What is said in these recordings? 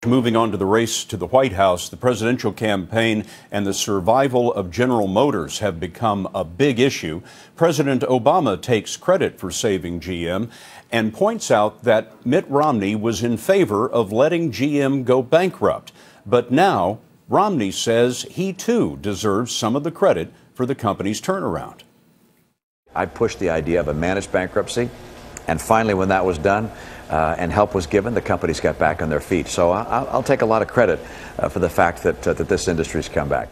Moving on to the race to the White House, the presidential campaign and the survival of General Motors have become a big issue. President Obama takes credit for saving GM and points out that Mitt Romney was in favor of letting GM go bankrupt. But now Romney says he too deserves some of the credit for the company's turnaround. I pushed the idea of a managed bankruptcy, and finally when that was done, and help was given, the companies got back on their feet. So I'll take a lot of credit for the fact that this industry's come back.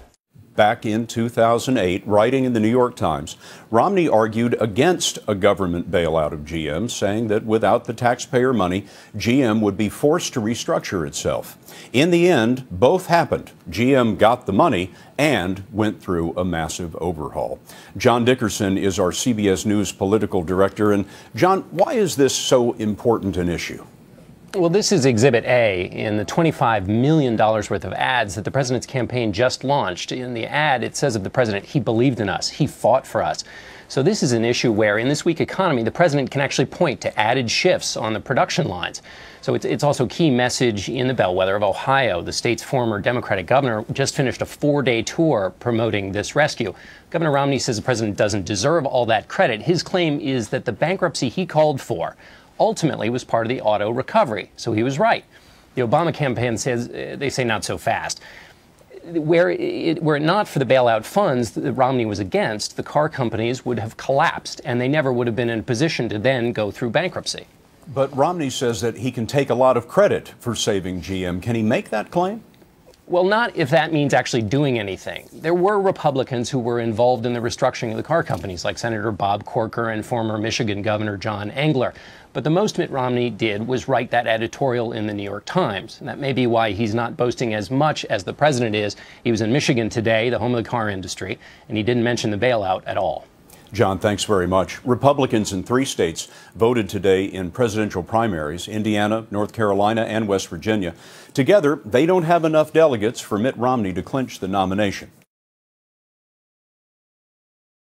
Back in 2008, writing in the New York Times, Romney argued against a government bailout of GM, saying that without the taxpayer money, GM would be forced to restructure itself. In the end, both happened. GM got the money and went through a massive overhaul. John Dickerson is our CBS News political director. And John, why is this so important an issue? Well, this is Exhibit A in the $25 million worth of ads that the president's campaign just launched. In the ad, it says of the president, he believed in us, he fought for us. So this is an issue where, in this weak economy, the president can actually point to added shifts on the production lines. So it's also a key message in the bellwether of Ohio. The state's former Democratic governor just finished a 4-day tour promoting this rescue. Governor Romney says the president doesn't deserve all that credit. His claim is that the bankruptcy he called for ultimately was part of the auto recovery. So he was right. The Obama campaign says, they say not so fast. Were it not for the bailout funds that Romney was against, the car companies would have collapsed and they never would have been in a position to then go through bankruptcy. But Romney says that he can take a lot of credit for saving GM. Can he make that claim? Well, not if that means actually doing anything. There were Republicans who were involved in the restructuring of the car companies, like Senator Bob Corker and former Michigan Governor John Engler. But the most Mitt Romney did was write that editorial in the New York Times. And that may be why he's not boasting as much as the president is. He was in Michigan today, the home of the car industry, and he didn't mention the bailout at all. John, thanks very much. Republicans in 3 states voted today in presidential primaries: Indiana, North Carolina, and West Virginia. Together, they don't have enough delegates for Mitt Romney to clinch the nomination.